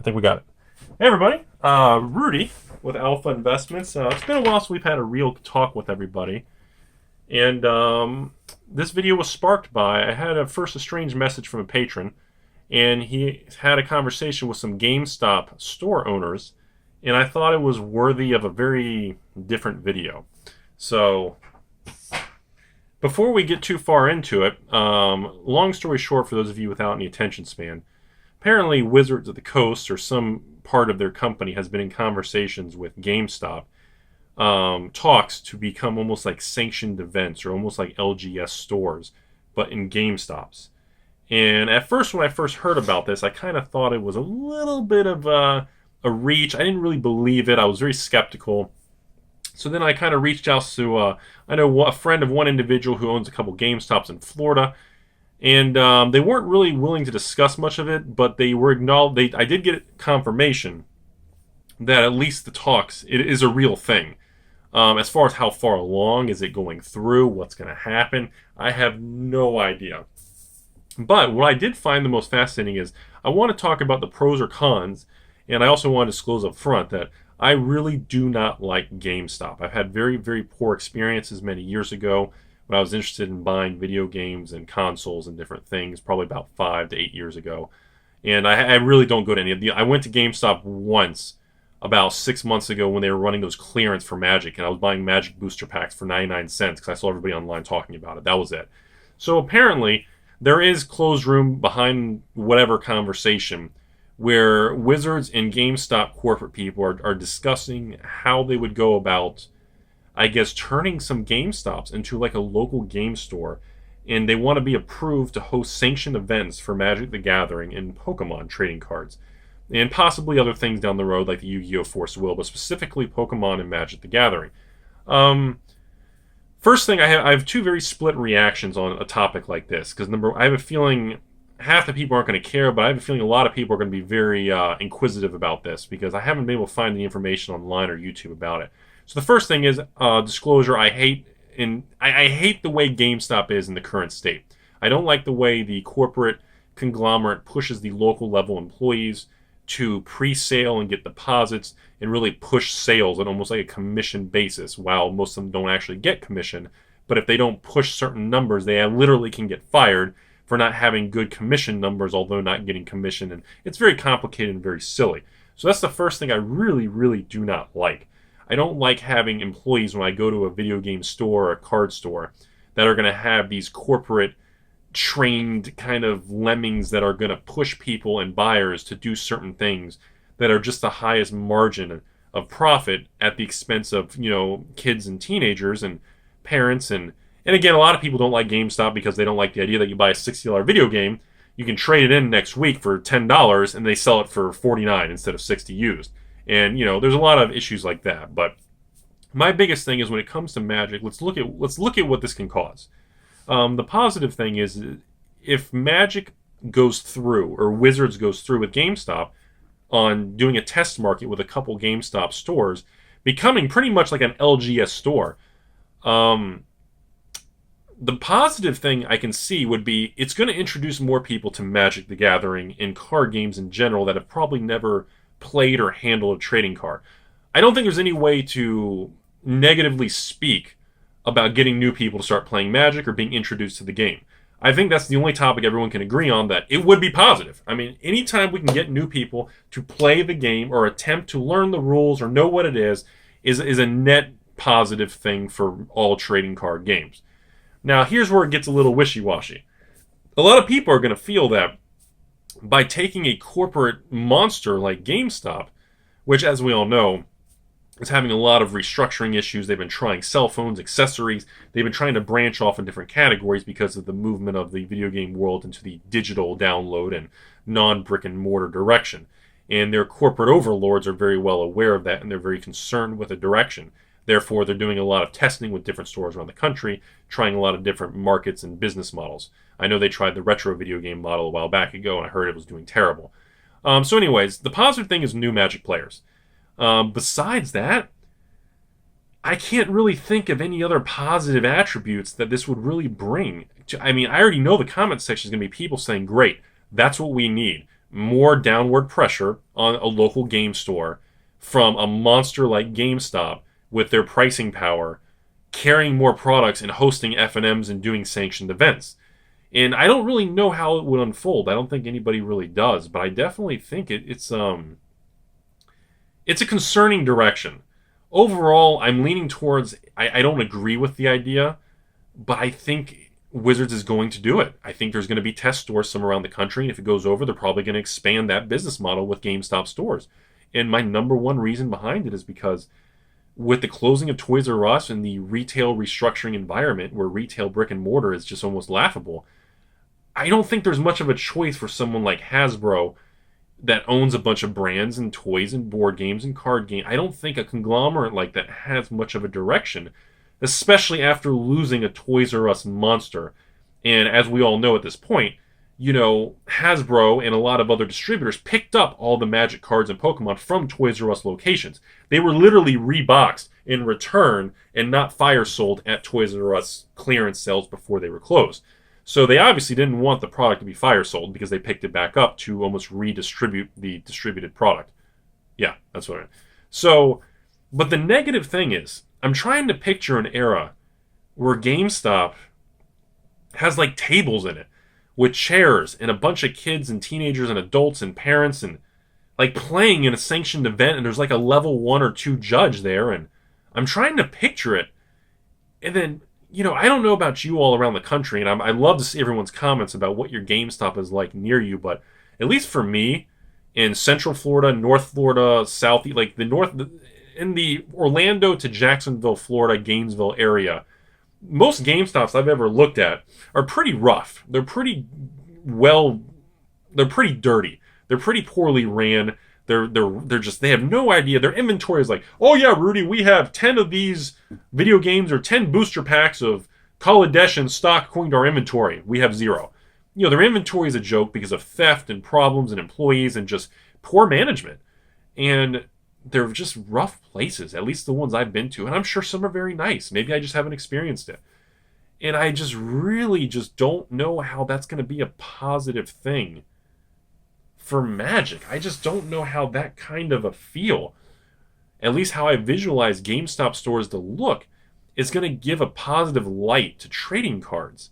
think we got it. Hey, everybody. Rudy with Alpha Investments. It's been a while since we've had a real talk with everybody. And this video was sparked by, I had first a strange message from a patron, and he had a conversation with some GameStop store owners, and I thought it was worthy of a very different video. So, before we get too far into it, long story short, for those of you without any attention span, apparently Wizards of the Coast, or some part of their company, has been in conversations with GameStop, talks to become almost like sanctioned events, or almost like LGS stores, but in GameStops. And at first, when I first heard about this, I kind of thought it was a little bit of a reach. I didn't really believe it. I was very skeptical. So then I kind of reached out to, I know a friend of one individual who owns a couple GameStops in Florida, and they weren't really willing to discuss much of it, but they were acknowledged. I did get confirmation that at least the talks, it is a real thing. As far as how far along, is it going through, what's going to happen, I have no idea. But what I did find the most fascinating is I want to talk about the pros or cons, and I also want to disclose up front that I really do not like GameStop. I've had very, very poor experiences many years ago when I was interested in buying video games and consoles and different things, probably about 5 to 8 years ago. And I really don't go to any of the... I went to GameStop once about 6 months ago when they were running those clearance for Magic, and I was buying Magic booster packs for 99 cents because I saw everybody online talking about it. That was it. So apparently, there is closed room behind whatever conversation where Wizards and GameStop corporate people are discussing how they would go about, I guess, turning some GameStops into like a local game store. And they want to be approved to host sanctioned events for Magic the Gathering and Pokemon trading cards. And possibly other things down the road like the Yu-Gi-Oh! Force Will, but specifically Pokemon and Magic the Gathering. First thing, I have two very split reactions on a topic like this. Because I have a feeling half the people aren't going to care, but I have a feeling a lot of people are going to be very inquisitive about this because I haven't been able to find any information online or YouTube about it. So the first thing is disclosure. I hate the way GameStop is in the current state. I don't like the way the corporate conglomerate pushes the local level employees to pre-sale and get deposits and really push sales on almost like a commission basis, while most of them don't actually get commission. But if they don't push certain numbers, they literally can get fired for not having good commission numbers, although not getting commission. And it's very complicated and very silly. So that's the first thing I really, really do not like. I don't like having employees when I go to a video game store or a card store that are going to have these corporate trained kind of lemmings that are going to push people and buyers to do certain things that are just the highest margin of profit at the expense of, kids and teenagers and parents. And again, a lot of people don't like GameStop because they don't like the idea that you buy a $60 video game, you can trade it in next week for $10 and they sell it for $49 instead of $60 used. And, there's a lot of issues like that. But my biggest thing is when it comes to Magic, let's look at what this can cause. The positive thing is if Magic goes through, or Wizards goes through with GameStop on doing a test market with a couple GameStop stores, becoming pretty much like an LGS store, the positive thing I can see would be it's going to introduce more people to Magic the Gathering and card games in general that have probably never played or handled a trading card. I don't think there's any way to negatively speak about getting new people to start playing Magic or being introduced to the game. I think that's the only topic everyone can agree on, that it would be positive. I mean, anytime we can get new people to play the game or attempt to learn the rules or know what it is a net positive thing for all trading card games. Now, here's where it gets a little wishy-washy. A lot of people are going to feel that by taking a corporate monster like GameStop, which, as we all know, is having a lot of restructuring issues. They've been trying cell phones, accessories. They've been trying to branch off in different categories because of the movement of the video game world into the digital download and non-brick-and-mortar direction. And their corporate overlords are very well aware of that, and they're very concerned with the direction. Therefore, they're doing a lot of testing with different stores around the country, trying a lot of different markets and business models. I know they tried the retro video game model a while back ago, and I heard it was doing terrible. So anyways, the positive thing is new Magic players. Besides that, I can't really think of any other positive attributes that this would really bring. I mean, I already know the comment section is going to be people saying, great, that's what we need. more downward pressure on a local game store from a monster like GameStop with their pricing power, carrying more products and hosting F&Ms and doing sanctioned events. And I don't really know how it would unfold. I don't think anybody really does, but I definitely think it's a concerning direction. Overall, I'm leaning towards, I don't agree with the idea, but I think Wizards is going to do it. I think there's going to be test stores somewhere around the country, and if it goes over, they're probably going to expand that business model with GameStop stores. And my number one reason behind it is because with the closing of Toys R Us and the retail restructuring environment where retail brick and mortar is just almost laughable, I don't think there's much of a choice for someone like Hasbro that owns a bunch of brands and toys and board games and card games. I don't think a conglomerate like that has much of a direction, especially after losing a Toys R Us monster. And as we all know at this point, Hasbro and a lot of other distributors picked up all the Magic cards and Pokemon from Toys R Us locations. They were literally reboxed in return and not fire sold at Toys R Us clearance sales before they were closed. So they obviously didn't want the product to be fire sold because they picked it back up to almost redistribute the distributed product. Yeah, that's what I mean. So, but the negative thing is, I'm trying to picture an era where GameStop has like tables in it with chairs and a bunch of kids and teenagers and adults and parents and like playing in a sanctioned event, and there's like a level 1 or 2 judge there, and I'm trying to picture it. And then, I don't know about you all around the country, and I love to see everyone's comments about what your GameStop is like near you, but at least for me, in Central Florida, North Florida, South, like in the Orlando to Jacksonville, Florida, Gainesville area, most GameStops I've ever looked at are pretty rough. They're pretty dirty. They're pretty poorly ran. They have no idea. Their inventory is like, oh yeah, Rudy, we have 10 of these video games or 10 booster packs of Kaladesh in stock according to our inventory. We have 0. Their inventory is a joke because of theft and problems and employees and just poor management. And they're just rough places, at least the ones I've been to. And I'm sure some are very nice. Maybe I just haven't experienced it. And I just really just don't know how that's going to be a positive thing for Magic. I just don't know how that kind of a feel, at least how I visualize GameStop stores to look, is going to give a positive light to trading cards.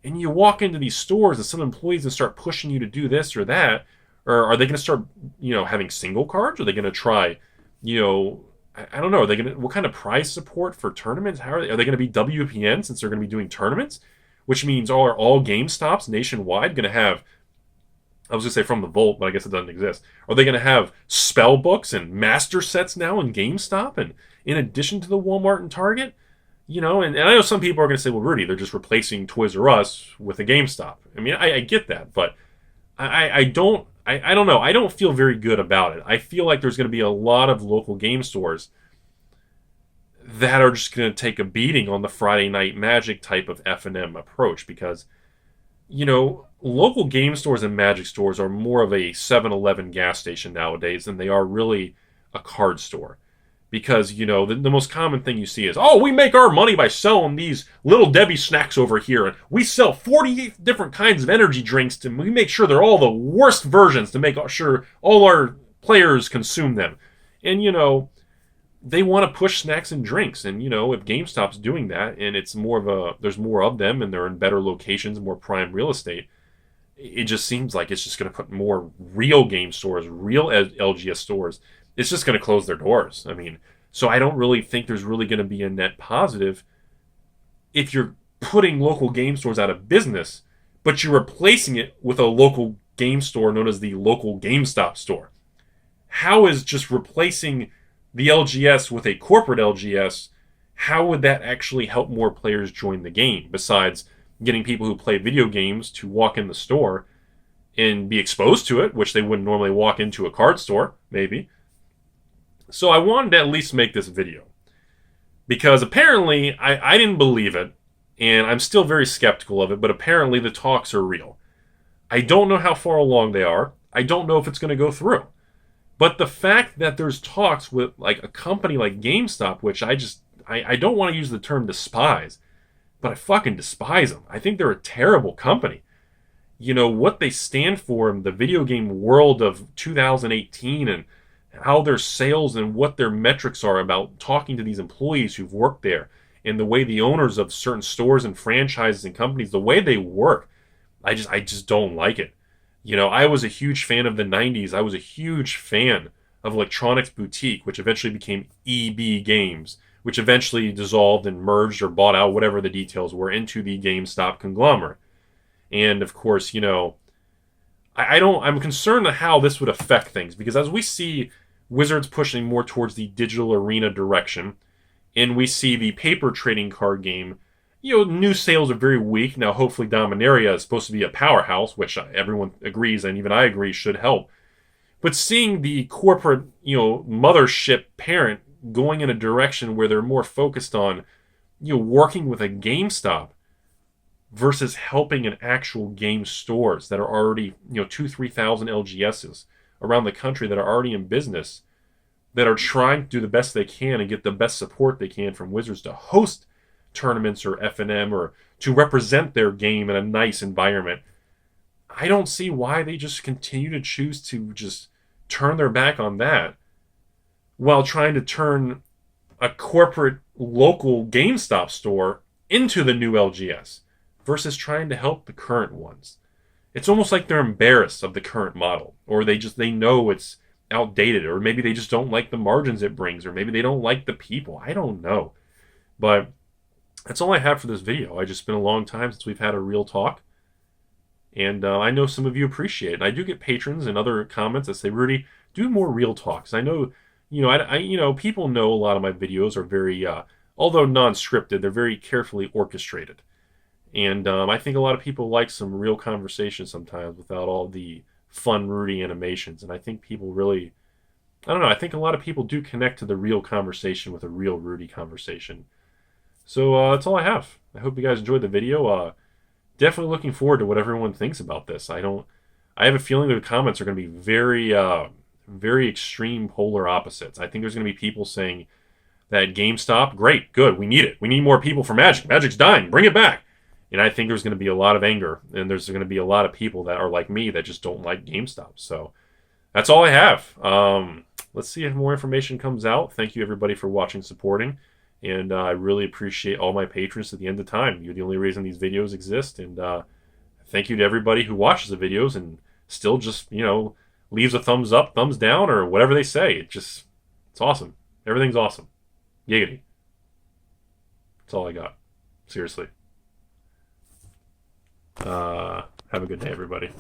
And you walk into these stores and some employees will start pushing you to do this or that. Or are they going to start, having single cards? Are they going to try, I don't know. Are they going to, what kind of prize support for tournaments? Are they going to be WPN since they're going to be doing tournaments? Which means are all GameStops nationwide going to have, I was going to say from the Vault, but I guess it doesn't exist. Are they going to have spell books and master sets now in GameStop and in addition to the Walmart and Target? And I know some people are going to say, well, Rudy, they're just replacing Toys R Us with a GameStop. I mean, I get that, but I don't know. I don't feel very good about it. I feel like there's going to be a lot of local game stores that are just going to take a beating on the Friday Night Magic type of F&M approach because, local game stores and Magic stores are more of a 7-Eleven gas station nowadays than they are really a card store. Because, the most common thing you see is, oh, we make our money by selling these Little Debbie snacks over here. And we sell 48 different kinds of energy drinks. And we make sure they're all the worst versions to make sure all our players consume them. And, they want to push snacks and drinks. And, if GameStop's doing that and it's there's more of them and they're in better locations, more prime real estate, it just seems like it's just going to put more real game stores, real LGS stores. It's just going to close their doors. I mean, so I don't really think there's really going to be a net positive if you're putting local game stores out of business, but you're replacing it with a local game store known as the local GameStop store. How is just replacing the LGS with a corporate LGS, how would that actually help more players join the game besides getting people who play video games to walk in the store and be exposed to it, which they wouldn't normally walk into a card store, maybe. So I wanted to at least make this video because apparently I didn't believe it and I'm still very skeptical of it, but apparently the talks are real. I don't know how far along they are. I don't know if it's going to go through. But the fact that there's talks with like a company like GameStop, which I don't want to use the term despise, but I fucking despise them. I think they're a terrible company. what they stand for in the video game world of 2018 and how their sales and what their metrics are about talking to these employees who've worked there and the way the owners of certain stores and franchises and companies, the way they work. I just don't like it. I was a huge fan of the 90s. I was a huge fan of Electronics Boutique, which eventually became EB Games, which eventually dissolved and merged or bought out, whatever the details were, into the GameStop conglomerate. And of course, I'm concerned of how this would affect things, because as we see Wizards pushing more towards the digital arena direction, and we see the paper trading card game, new sales are very weak. Now, hopefully Dominaria is supposed to be a powerhouse, which everyone agrees, and even I agree, should help. But seeing the corporate, mothership parent going in a direction where they're more focused on, working with a GameStop versus helping in actual game stores that are already, 2,000-3,000 LGSs around the country that are already in business, that are trying to do the best they can and get the best support they can from Wizards to host tournaments or F&M or to represent their game in a nice environment. I don't see why they just continue to choose to just turn their back on that while trying to turn a corporate local GameStop store into the new LGS versus trying to help the current ones. It's almost like they're embarrassed of the current model, or they know it's outdated, or maybe they just don't like the margins it brings, or maybe they don't like the people. I don't know. But that's all I have for this video. It's been a long time since we've had a real talk. And I know some of you appreciate it. And I do get patrons and other comments that say, Rudy, do more real talks. I know, people know a lot of my videos are very, although non-scripted, they're very carefully orchestrated. And I think a lot of people like some real conversation sometimes without all the fun Rudy animations. And I think people really, I don't know, I think a lot of people do connect to the real conversation with a real Rudy conversation. So that's all I have. I hope you guys enjoyed the video. Definitely looking forward to what everyone thinks about this. I have a feeling that the comments are going to be very, very extreme polar opposites. I think there's going to be people saying that GameStop, great, good, we need it. We need more people for Magic. Magic's dying, bring it back. And I think there's going to be a lot of anger, and there's going to be a lot of people that are like me that just don't like GameStop. So that's all I have. Let's see if more information comes out. Thank you, everybody, for watching, supporting. And I really appreciate all my patrons at the end of time. You're the only reason these videos exist. And thank you to everybody who watches the videos and still just, leaves a thumbs up, thumbs down, or whatever they say. It's awesome. Everything's awesome. Giggity. That's all I got. Seriously. Have a good day, everybody.